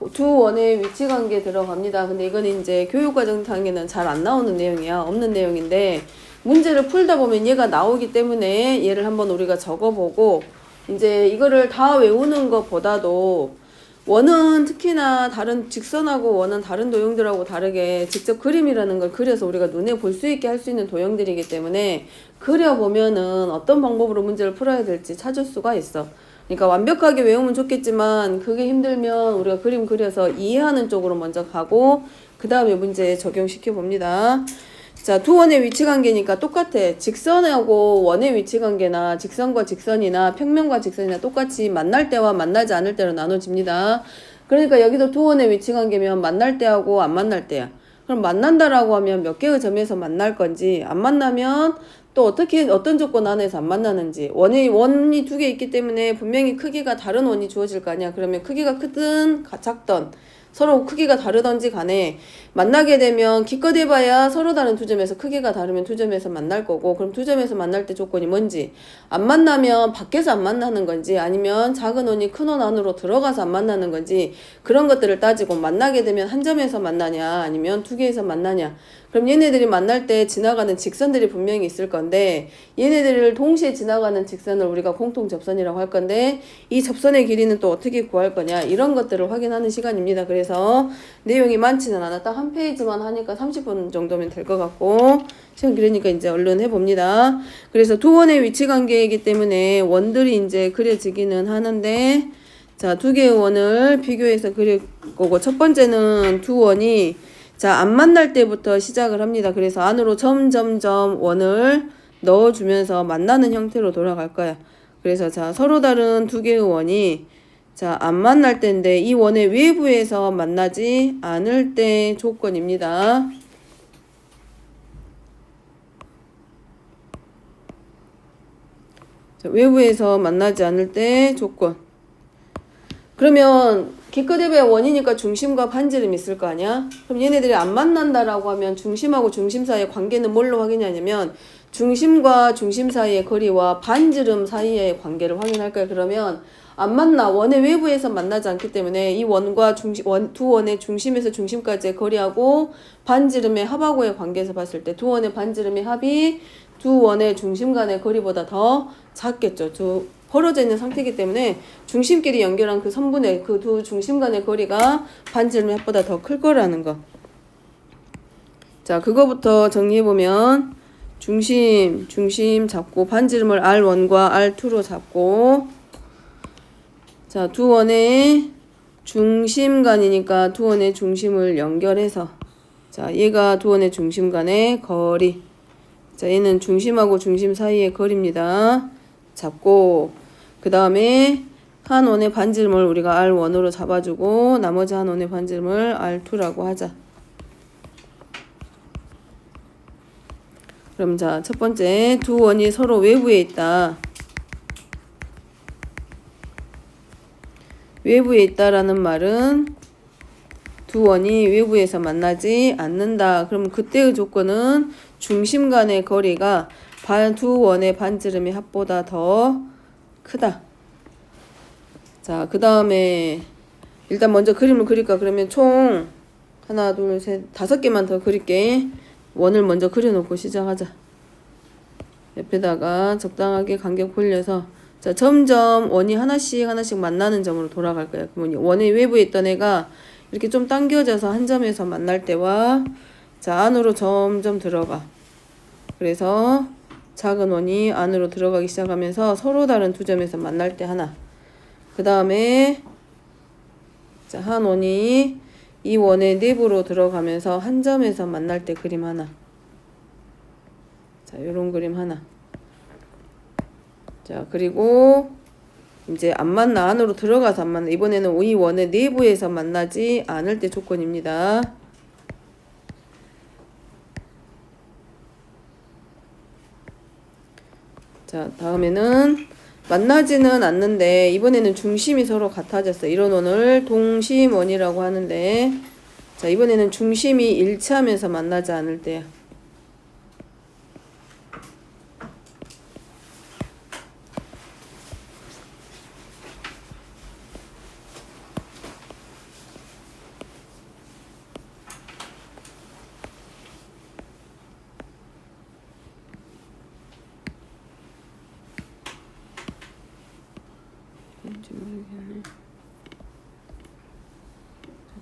두 원의 위치 관계 들어갑니다. 근데 이거는 이제 교육과정 단계는 잘 안 나오는 내용이야. 없는 내용인데 문제를 풀다 보면 얘가 나오기 때문에 얘를 한번 우리가 적어보고 이제 이거를 다 외우는 것보다도 원은 특히나 다른 직선하고 원은 다른 도형들하고 다르게 직접 그림이라는 걸 그려서 우리가 눈에 볼 수 있게 할 수 있는 도형들이기 때문에 그려보면은 어떤 방법으로 문제를 풀어야 될지 찾을 수가 있어. 그러니까 완벽하게 외우면 좋겠지만 그게 힘들면 우리가 그림 그려서 이해하는 쪽으로 먼저 가고 그 다음에 문제에 적용시켜 봅니다. 자, 두 원의 위치 관계니까 똑같아. 직선하고 원의 위치 관계나 직선과 직선이나 평면과 직선이나 똑같이 만날 때와 만나지 않을 때로 나눠집니다. 그러니까 여기도 두 원의 위치 관계면 만날 때하고 안 만날 때야. 그럼 만난다라고 하면 몇 개의 점에서 만날 건지, 안 만나면 또 어떻게 어떤 조건 안에서 안 만나는지. 원이 두 개 있기 때문에 분명히 크기가 다른 원이 주어질 거 아니야. 그러면 크기가 크든 작든 서로 크기가 다르던지 간에 만나게 되면 기껏 해봐야 서로 다른 두 점에서 크기가 다르면 두 점에서 만날 거고, 그럼 두 점에서 만날 때 조건이 뭔지, 안 만나면 밖에서 안 만나는 건지 아니면 작은 원이 큰 원 안으로 들어가서 안 만나는 건지, 그런 것들을 따지고 만나게 되면 한 점에서 만나냐 아니면 두 개에서 만나냐. 그럼 얘네들이 만날 때 지나가는 직선들이 분명히 있을 건데, 얘네들을 동시에 지나가는 직선을 우리가 공통 접선이라고 할 건데, 이 접선의 길이는 또 어떻게 구할 거냐, 이런 것들을 확인하는 시간입니다. 그래서 내용이 많지는 않아. 딱 한 페이지만 하니까 30분 정도면 될 것 같고, 시간 길으니까 이제 얼른 해봅니다. 그래서 두 원의 위치 관계이기 때문에 원들이 이제 그려지기는 하는데, 자, 두 개의 원을 비교해서 그릴 거고, 첫 번째는 두 원이 자, 안 만날 때부터 시작을 합니다. 그래서 안으로 점점점 원을 넣어주면서 만나는 형태로 돌아갈 거야. 그래서 자, 서로 다른 두 개의 원이 자, 안 만날 때인데 이 원의 외부에서 만나지 않을 때 조건입니다. 자, 외부에서 만나지 않을 때 조건. 그러면 기껏해봐야 원이니까 중심과 반지름이 있을 거 아니야? 그럼 얘네들이 안 만난다라고 하면 중심하고 중심 사이의 관계는 뭘로 확인하냐면 중심과 중심 사이의 거리와 반지름 사이의 관계를 확인할 거야. 그러면 안 만나. 원의 외부에서 만나지 않기 때문에 이 원과 두 원의 중심에서 중심까지의 거리하고 반지름의 합하고의 관계에서 봤을 때 두 원의 반지름의 합이 두 원의 중심 간의 거리보다 더 작겠죠. 벌어져 있는 상태이기 때문에 중심끼리 연결한 그 선분의 그 두 중심 간의 거리가 반지름의 합보다 더 클 거라는 거. 자, 그거부터 정리해보면 중심 잡고 반지름을 R1과 R2로 잡고, 자, 두 원의 중심 간이니까 두 원의 중심을 연결해서, 자, 얘가 두 원의 중심 간의 거리. 자, 얘는 중심하고 중심 사이의 거리입니다. 잡고, 그 다음에 한 원의 반지름을 우리가 R1으로 잡아주고 나머지 한 원의 반지름을 R2라고 하자. 그럼 자, 첫 번째 두 원이 서로 외부에 있다. 외부에 있다라는 말은 두 원이 외부에서 만나지 않는다. 그럼 그때의 조건은 중심 간의 거리가 두 원의 반지름의 합보다 더 크다. 자, 그 다음에 일단 먼저 그림을 그릴까? 그러면 총 하나, 둘, 셋, 5개만 더 그릴게. 원을 먼저 그려놓고 시작하자. 옆에다가 적당하게 간격 벌려서, 자, 점점 원이 하나씩 만나는 점으로 돌아갈 거야. 그러면 원의 외부에 있던 애가 이렇게 좀 당겨져서 한 점에서 만날 때와, 자, 안으로 점점 들어가. 그래서 작은 원이 안으로 들어가기 시작하면서 서로 다른 두 점에서 만날 때 하나. 그 다음에 자, 한 원이 이 원의 내부로 들어가면서 한 점에서 만날 때 그림 하나. 자, 요런 그림 하나. 자, 그리고 이제 안 만나. 안으로 들어가서 안 만나. 이번에는 이 원의 내부에서 만나지 않을 때 조건입니다. 자, 다음에는 만나지는 않는데 이번에는 중심이 서로 같아졌어. 이런 원을 동심원이라고 하는데, 자, 이번에는 중심이 일치하면서 만나지 않을 때야.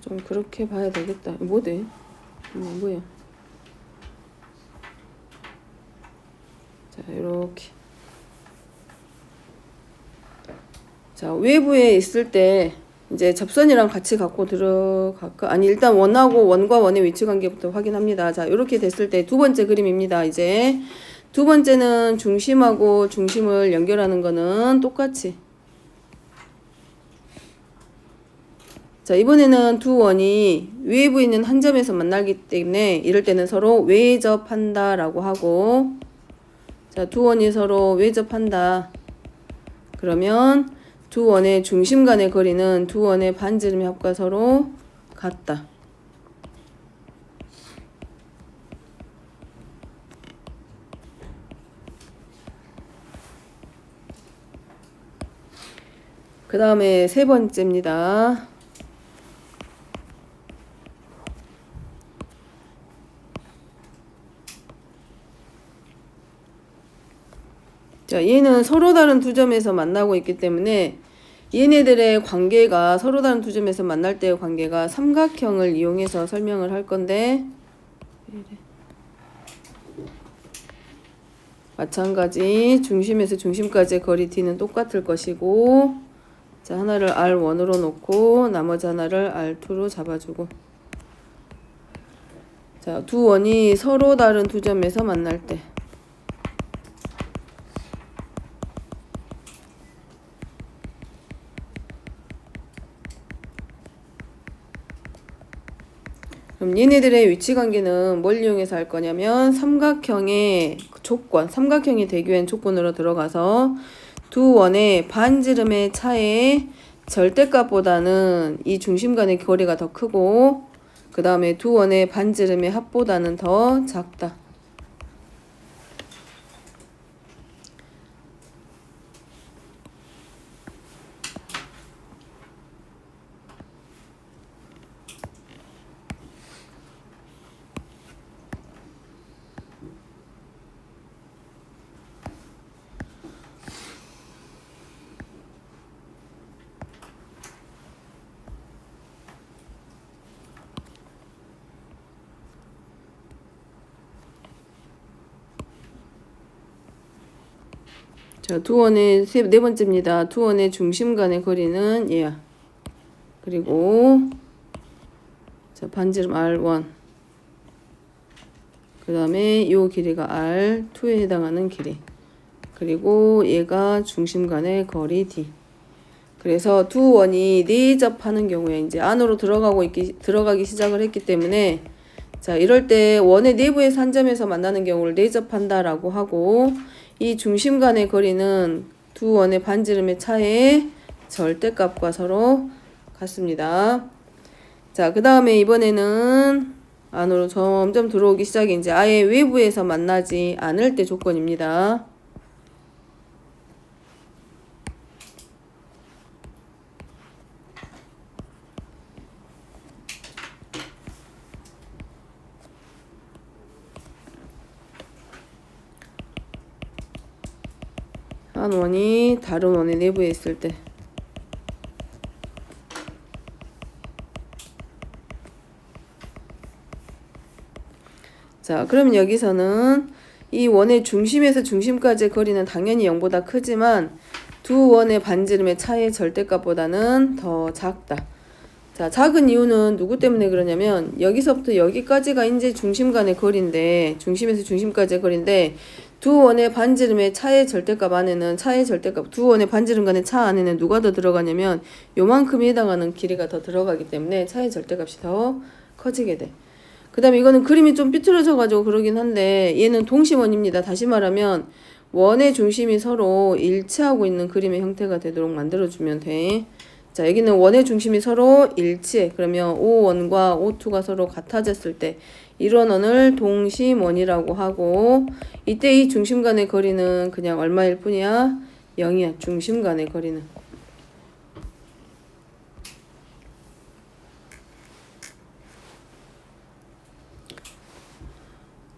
좀 그렇게 봐야 되겠다. 뭐돼? 뭐야? 자, 이렇게. 자, 외부에 있을 때 이제 접선이랑 같이 갖고 들어갈까? 아니, 일단 원하고 원과 원의 위치 관계부터 확인합니다. 자, 이렇게 됐을 때 두 번째 그림입니다. 이제 두 번째는 중심하고 중심을 연결하는 거는 똑같이. 자, 이번에는 두 원이 외부에 있는 한 점에서 만나기 때문에 이럴 때는 서로 외접한다 라고 하고, 자, 두 원이 서로 외접한다. 그러면 두 원의 중심 간의 거리는 두 원의 반지름의 합과 서로 같다. 그 다음에 세 번째입니다. 자, 얘는 서로 다른 두 점에서 만나고 있기 때문에 얘네들의 관계가 서로 다른 두 점에서 만날 때의 관계가 삼각형을 이용해서 설명을 할 건데, 마찬가지 중심에서 중심까지의 거리 d는 똑같을 것이고, 자, 하나를 R1으로 놓고 나머지 하나를 R2로 잡아주고, 자, 두 원이 서로 다른 두 점에서 만날 때 그럼 얘네들의 위치 관계는 뭘 이용해서 할 거냐면 삼각형의 조건, 삼각형이 대교한 조건으로 들어가서 두 원의 반지름의 차의 절대값보다는 이 중심 간의 거리가 더 크고, 그 다음에 두 원의 반지름의 합보다는 더 작다. 자, 두 원의 네 번째입니다. 두 원의 중심 간의 거리는 얘야. 그리고 자, 반지름 R1. 그 다음에 요 길이가 R2에 해당하는 길이. 그리고 얘가 중심 간의 거리 D. 그래서 두 원이 내접하는 경우에 이제 안으로 들어가기 시작을 했기 때문에, 자, 이럴 때 원의 내부에서 한 점에서 만나는 경우를 내접한다라고 하고, 이 중심 간의 거리는 두 원의 반지름의 차의 절대값과 서로 같습니다. 자, 그 다음에 이번에는 안으로 점점 들어오기 시작이 이제 아예 외부에서 만나지 않을 때 조건입니다. 한 원이 다른 원의 내부에 있을 때. 자, 그러면 여기서는 이 원의 중심에서 중심까지의 거리는 당연히 0보다 크지만 두 원의 반지름의 차이의 절대값보다는 더 작다. 자, 작은 이유는 누구 때문에 그러냐면 여기서부터 여기까지가 이제 중심 간의 거리인데, 중심에서 중심까지의 거리인데, 두 원의 반지름의 차의 절대값 안에는 두 원의 반지름 간의 차 안에는 누가 더 들어가냐면 요만큼에 해당하는 길이가 더 들어가기 때문에 차의 절대값이 더 커지게 돼. 그 다음에 이거는 그림이 좀 삐뚤어져 가지고 그러긴 한데 얘는 동심원입니다. 다시 말하면 원의 중심이 서로 일치하고 있는 그림의 형태가 되도록 만들어주면 돼. 자, 여기는 원의 중심이 서로 일치해. 그러면 O1과 O2가 서로 같아졌을 때 이런 원을 동심원이라고 하고, 이때 이 중심 간의 거리는 그냥 얼마일 뿐이야? 0이야. 중심 간의 거리는.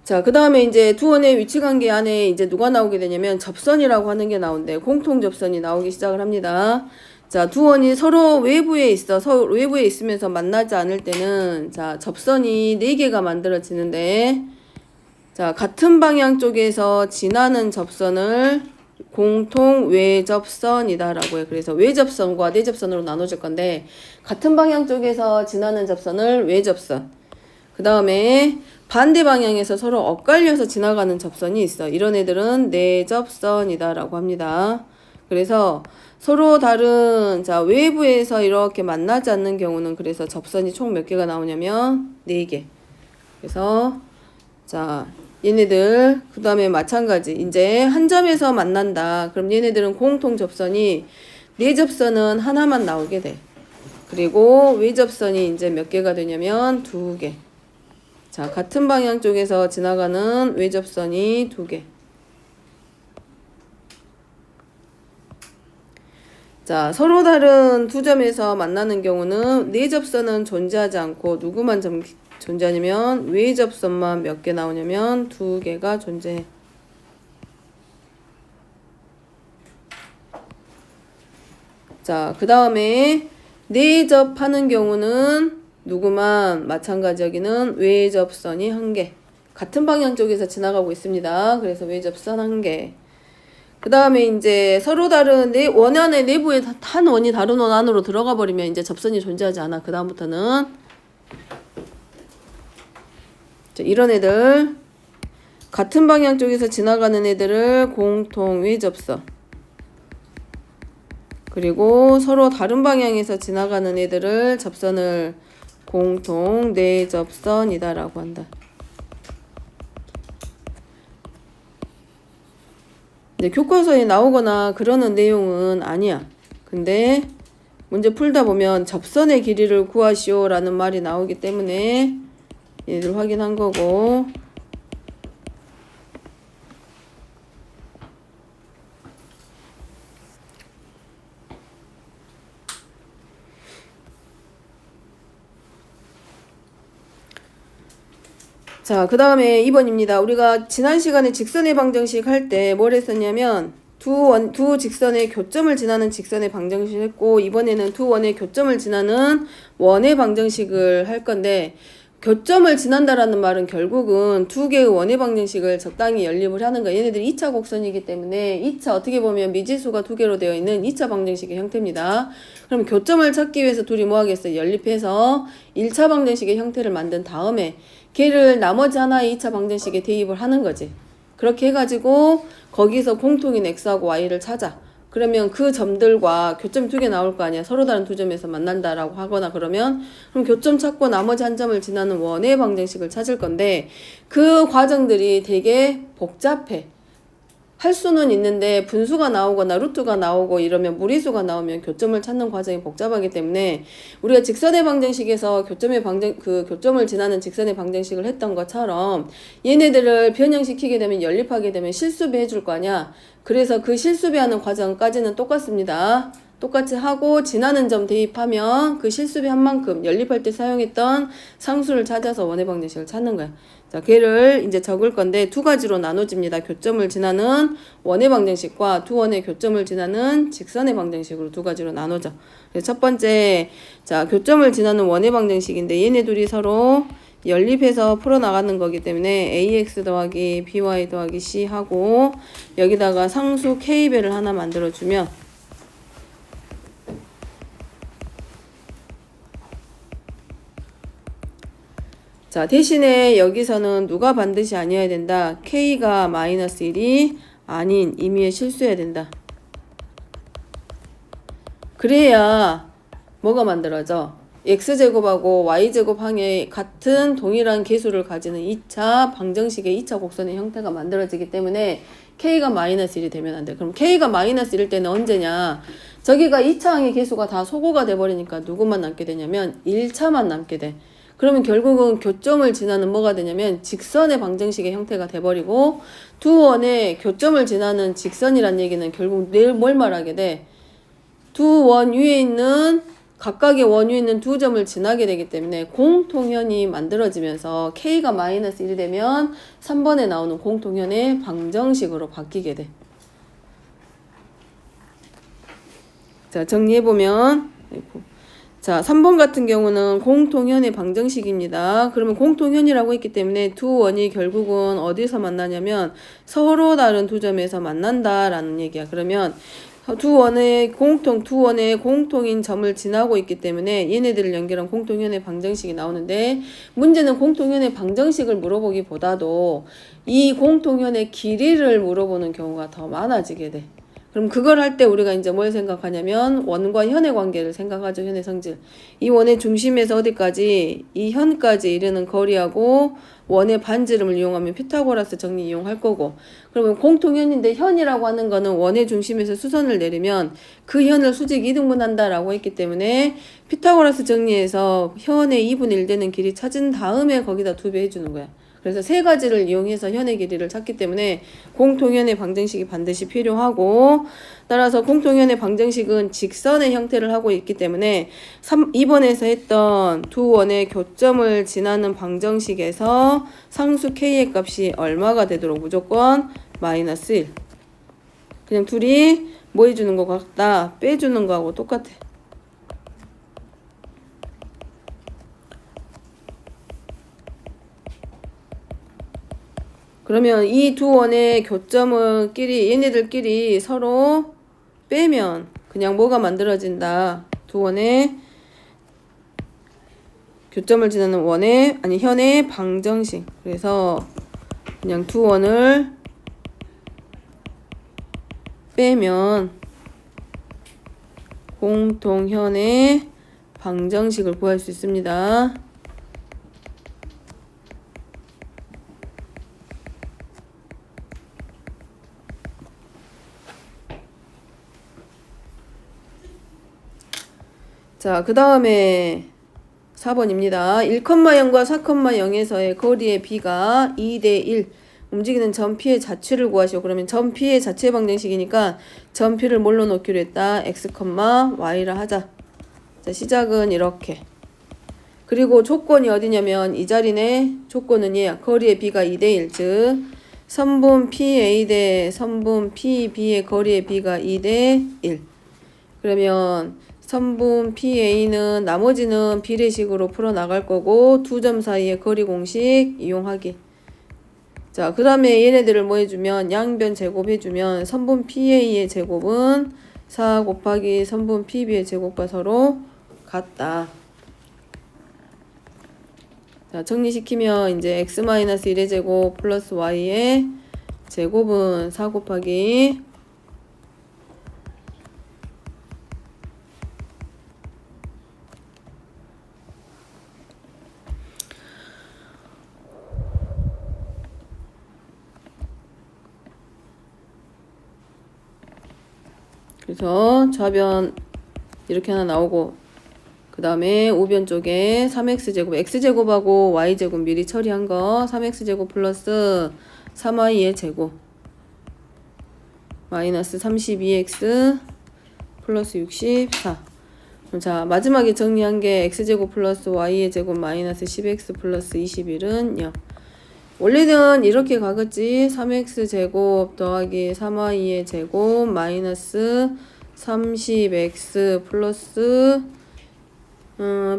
자, 그 다음에 이제 두 원의 위치 관계 안에 이제 누가 나오게 되냐면 접선이라고 하는 게 나오는데 공통 접선이 나오기 시작을 합니다. 자, 두 원이 서로 외부에 있어. 서로 외부에 있으면서 만나지 않을 때는 자, 접선이 4개가 만들어지는데 자, 같은 방향 쪽에서 지나는 접선을 공통 외접선이다라고 해요. 그래서 외접선과 내접선으로 나눠질 건데 같은 방향 쪽에서 지나는 접선을 외접선. 그 다음에 반대 방향에서 서로 엇갈려서 지나가는 접선이 있어. 이런 애들은 내접선이다라고 합니다. 그래서 서로 다른 자 외부에서 이렇게 만나지 않는 경우는 그래서 접선이 총 몇 개가 나오냐면 4개. 그래서 자 얘네들 그 다음에 마찬가지 이제 한 점에서 만난다. 그럼 얘네들은 공통 접선이 내접선은 하나만 나오게 돼. 그리고 외접선이 이제 몇 개가 되냐면 2개. 자 같은 방향 쪽에서 지나가는 외접선이 2개. 자, 서로 다른 두 점에서 만나는 경우는 내접선은 존재하지 않고 누구만 존재하냐면 외접선만 몇 개 나오냐면 2개가 존재해. 자, 그 다음에 내접하는 경우는 누구만 마찬가지 여기는 외접선이 1개. 같은 방향 쪽에서 지나가고 있습니다. 그래서 외접선 1개. 그 다음에 이제 서로 다른 원 안에 내부에 한 원이 다른 원 안으로 들어가 버리면 이제 접선이 존재하지 않아. 그 다음부터는 이런 애들 같은 방향 쪽에서 지나가는 애들을 공통 외접선. 그리고 서로 다른 방향에서 지나가는 애들을 접선을 공통 내접선이다라고 한다. 교과서에 나오거나 그러는 내용은 아니야. 근데 문제 풀다 보면 접선의 길이를 구하시오 라는 말이 나오기 때문에 얘를 확인한 거고, 자, 그 다음에 2번입니다. 우리가 지난 시간에 직선의 방정식 할 때 뭘 했었냐면 두 직선의 교점을 지나는 직선의 방정식을 했고, 이번에는 두 원의 교점을 지나는 원의 방정식을 할 건데, 교점을 지난다라는 말은 결국은 2개의 원의 방정식을 적당히 연립을 하는 거야. 얘네들이 2차 곡선이기 때문에 2차 어떻게 보면 미지수가 2개로 되어 있는 2차 방정식의 형태입니다. 그럼 교점을 찾기 위해서 둘이 뭐 하겠어요? 연립해서 1차 방정식의 형태를 만든 다음에 걔를 나머지 하나의 2차 방정식에 대입을 하는 거지. 그렇게 해가지고 거기서 공통인 x하고 y를 찾아. 그러면 그 점들과 교점이 2개 나올 거 아니야. 서로 다른 두 점에서 만난다라고 하거나 그러면 그럼 교점 찾고 나머지 한 점을 지나는 원의 방정식을 찾을 건데 그 과정들이 되게 복잡해. 할 수는 있는데 분수가 나오거나 루트가 나오고 이러면 무리수가 나오면 교점을 찾는 과정이 복잡하기 때문에 우리가 직선의 방정식에서 교점을 지나는 직선의 방정식을 했던 것처럼 얘네들을 변형시키게 되면 연립하게 되면 실수배 해줄 거 아니야. 그래서 그 실수배하는 과정까지는 똑같습니다. 똑같이 하고 지나는 점 대입하면 그 실수배 한 만큼 연립할 때 사용했던 상수를 찾아서 원의 방정식을 찾는 거야. 자, 걔를 이제 적을 건데 2가지로 나눠집니다. 교점을 지나는 원의 방정식과 두 원의 교점을 지나는 직선의 방정식으로 2가지로 나눠져. 그래서 첫 번째, 자, 교점을 지나는 원의 방정식인데 얘네 둘이 서로 연립해서 풀어나가는 거기 때문에 ax 더하기 by 더하기 c 하고 여기다가 상수 k배를 하나 만들어주면 자, 대신에 여기서는 누가 반드시 아니어야 된다. k가 마이너스 1이 아닌 임의의 실수여야 된다. 그래야 뭐가 만들어져? x제곱하고 y제곱 항에 같은 동일한 계수를 가지는 2차 방정식의 2차 곡선의 형태가 만들어지기 때문에 k가 마이너스 1이 되면 안 돼. 그럼 k가 마이너스 1일 때는 언제냐? 저기가 2차 항의 계수가 다 소거가 돼버리니까 누구만 남게 되냐면 1차만 남게 돼. 그러면 결국은 교점을 지나는 뭐가 되냐면 직선의 방정식의 형태가 돼버리고 두 원의 교점을 지나는 직선이란 얘기는 결국 뭘 말하게 돼? 두 원 위에 있는 각각의 원 위에 있는 두 점을 지나게 되기 때문에 공통현이 만들어지면서 k가 마이너스 1이 되면 3번에 나오는 공통현의 방정식으로 바뀌게 돼. 자, 정리해보면, 자, 3번 같은 경우는 공통현의 방정식입니다. 그러면 공통현이라고 했기 때문에 두 원이 결국은 어디서 만나냐면 서로 다른 두 점에서 만난다라는 얘기야. 그러면 두 원의 공통인 점을 지나고 있기 때문에 얘네들을 연결한 공통현의 방정식이 나오는데, 문제는 공통현의 방정식을 물어보기보다도 이 공통현의 길이를 물어보는 경우가 더 많아지게 돼. 그럼 그걸 할 때 우리가 이제 뭘 생각하냐면 원과 현의 관계를 생각하죠. 현의 성질. 이 원의 중심에서 어디까지, 이 현까지 이르는 거리하고 원의 반지름을 이용하면 피타고라스 정리 이용할 거고, 그러면 공통현인데 현이라고 하는 거는 원의 중심에서 수선을 내리면 그 현을 수직 이등분한다라고 했기 때문에 피타고라스 정리에서 현의 2분의 1 되는 길이 찾은 다음에 거기다 2배 해주는 거야. 그래서 세 가지를 이용해서 현의 길이를 찾기 때문에 공통현의 방정식이 반드시 필요하고, 따라서 공통현의 방정식은 직선의 형태를 하고 있기 때문에 2번에서 했던 두 원의 교점을 지나는 방정식에서 상수 k의 값이 얼마가 되도록 무조건 마이너스 1. 그냥 둘이 뭐 해주는 거 같다? 빼주는 거하고 똑같아. 그러면 이 두 원의 얘네들끼리 서로 빼면 그냥 뭐가 만들어진다? 두 원의 교점을 지나는 현의 방정식. 그래서 그냥 두 원을 빼면 공통현의 방정식을 구할 수 있습니다. 자, 그 다음에 4번입니다. 1,0과 4,0에서의 거리의 비가 2대1. 움직이는 점 P의 자취를 구하시오. 그러면 점 P의 자취의 방정식이니까 점 P를 뭘로 놓기로 했다? X, Y라 하자. 자, 시작은 이렇게. 그리고 조건이 어디냐면 이 자리네. 조건은 얘야. 거리의 B가 2대1. 즉 선분 PA 대 선분 PB의 거리의 B가 2대1. 그러면 선분 PA는 나머지는 비례식으로 풀어나갈 거고 두 점 사이의 거리 공식 이용하기. 자, 그 다음에 얘네들을 뭐 해주면 양변 제곱해주면 선분 PA의 제곱은 4 곱하기 선분 PB의 제곱과 서로 같다. 자, 정리시키면 이제 x-1의 제곱 플러스 y의 제곱은 4 곱하기 그래서 좌변 이렇게 하나 나오고, 그 다음에 우변 쪽에 3x제곱, x제곱하고 y제곱 미리 처리한 거 3x제곱 플러스 3y의 제곱 마이너스 32x 플러스 64. 자, 마지막에 정리한 게 x제곱 플러스 y의 제곱 마이너스 10x 플러스 21은 0. 원래는 이렇게 가겠지. 3x제곱 더하기 3y의 제곱 마이너스 30x 플러스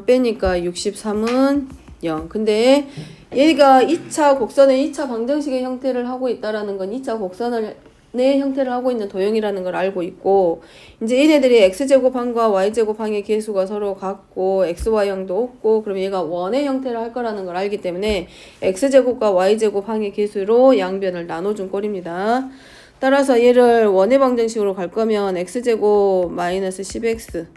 빼니까 63은 0. 근데 얘가 2차 곡선의 2차 방정식의 형태를 하고 있다라는 건 2차 곡선의 형태를 하고 있는 도형이라는 걸 알고 있고, 이제 얘네들이 x제곱항과 y제곱항의 계수가 서로 같고 xy형도 없고, 그럼 얘가 원의 형태를 할 거라는 걸 알기 때문에 x제곱과 y제곱항의 계수로 양변을 나눠준 꼴입니다. 따라서 얘를 원의 방정식으로 갈 거면 x제곱 마이너스 10x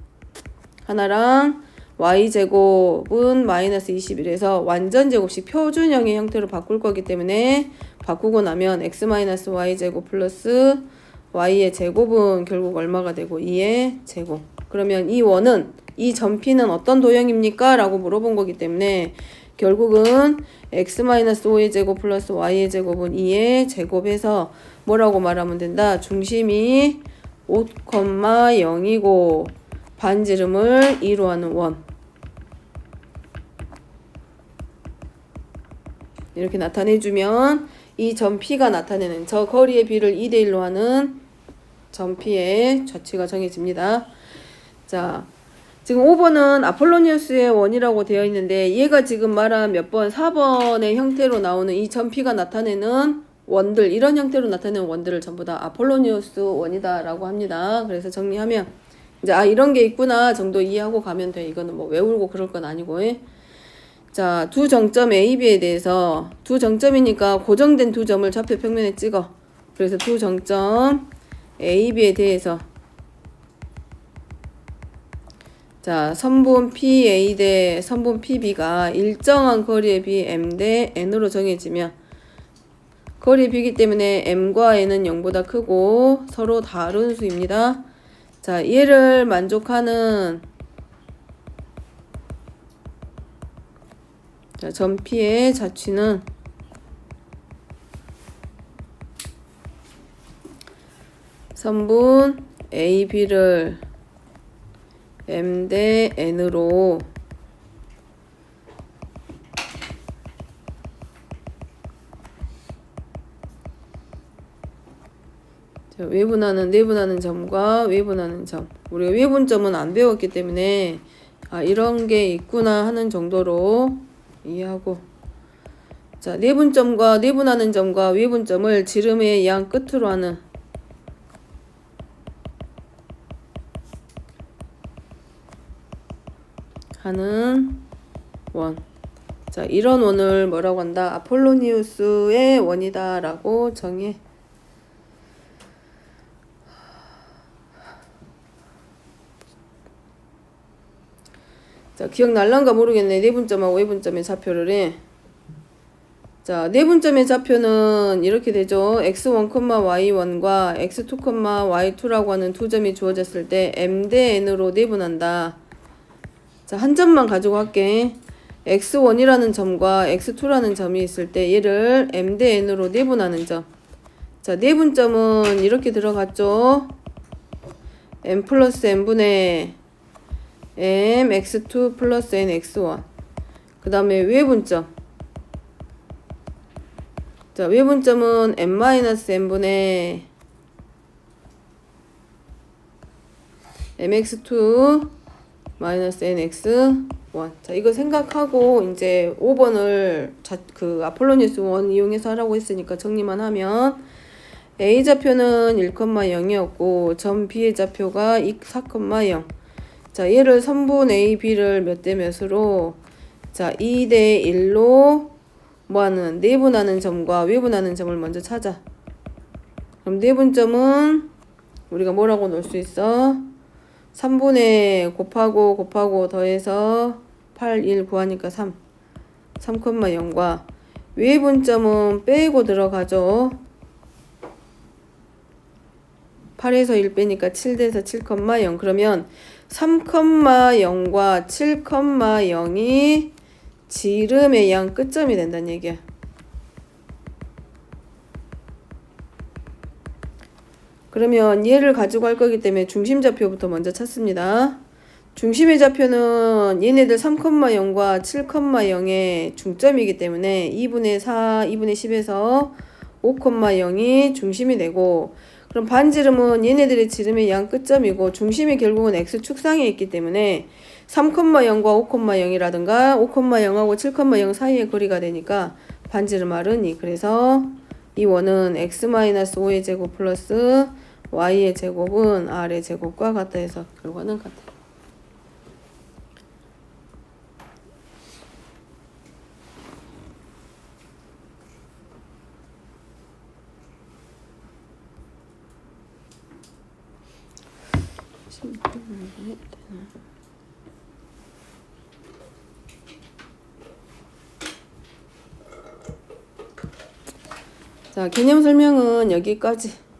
하나랑 y제곱은 마이너스 21에서 완전제곱식 표준형의 형태로 바꿀 거기 때문에 바꾸고 나면 x-y제곱 플러스 y의 제곱은 결국 얼마가 되고 2의 제곱. 그러면 이 원은, 이 점 P는 어떤 도형입니까? 라고 물어본 거기 때문에 결국은 x-5의 제곱 플러스 y의 제곱은 2의 제곱해서 뭐라고 말하면 된다? 중심이 5,0이고 반지름을 2로 하는 원. 이렇게 나타내주면 이 점 P가 나타내는 저 거리의 B를 2대1로 하는 점 P의 좌치가 정해집니다. 자, 지금 5번은 아폴로니우스의 원이라고 되어 있는데 얘가 지금 말한 몇 번? 4번의 형태로 나오는 이 점피가 나타내는 원들, 이런 형태로 나타내는 원들을 전부 다 아폴로니우스 원이다라고 합니다. 그래서 정리하면 이제 이런 게 있구나 정도 이해하고 가면 돼. 이거는 뭐 외우고 그럴 건 아니고. 자, 두 정점 A, B에 대해서 두 정점이니까 고정된 두 점을 좌표 평면에 찍어. 그래서 두 정점 A, B에 대해서 자, 선분 PA 대 선분 PB가 일정한 거리에 비해 M 대 N으로 정해지면 거리에 비기 때문에 M과 N은 0보다 크고 서로 다른 수입니다. 자, 얘를 만족하는 자, 점 P의 자취는 선분 A, B를 M 대 N으로 자, 외분하는 내분하는 점과 외분하는 점. 우리가 외분점은 안 배웠기 때문에 이런 게 있구나 하는 정도로 이해하고 자, 내분점과 내분하는 점과 외분점을 지름의 양 끝으로 하는 원. 자, 이런 원을 뭐라고 한다? 아폴로니우스의 원이다 라고 정해. 자, 기억날란가 모르겠네. 내분점하고 외분점의 좌표를 해. 자, 내분점의 좌표는 이렇게 되죠. x1, y1과 x2, y2라고 하는 두 점이 주어졌을 때 m 대 n으로 내분한다. 자, 한 점만 가지고 할게. x1이라는 점과 x2라는 점이 있을 때 얘를 m 대 n으로 내분하는 점. 자, 내분점은 이렇게 들어갔죠. m 플러스 n분의 m x2 플러스 n x1. 그 다음에 외분점. 자, 외분점은 m-n분의 mx2 마이너스 nx1. 자, 이거 생각하고 이제 5번을 그 아폴로니우스 원 이용해서 하라고 했으니까 정리만 하면 A 좌표는 1,0이었고 점 B의 좌표가 4,0. 자, 얘를 선분 A, B를 몇 대 몇으로 자, 2 대 1로 뭐하는 내분하는 점과 외분하는 점을 먼저 찾아. 그럼 내분점은 우리가 뭐라고 놓을 수 있어? 3분의 곱하고 더해서 8, 1 구하니까 3. 3,0과 외분점은 빼고 들어가죠. 8에서 1 빼니까 7 돼서 7,0. 그러면 3,0과 7,0이 지름의 양 끝점이 된다는 얘기야. 그러면 얘를 가지고 할 거기 때문에 중심 좌표부터 먼저 찾습니다. 중심의 좌표는 얘네들 3,0과 7,0의 중점이기 때문에 2분의 4, 2분의 10에서 5,0이 중심이 되고 그럼 반지름은 얘네들의 지름의 양 끝점이고 중심이 결국은 x축상에 있기 때문에 3,0과 5,0이라든가 5,0하고 7,0 사이의 거리가 되니까 반지름 R은 2. 그래서 이 원은 x-5의 제곱 플러스 y의 제곱은 r의 제곱과 같다 해서 결과는 같아. 자, 개념 설명은 여기까지.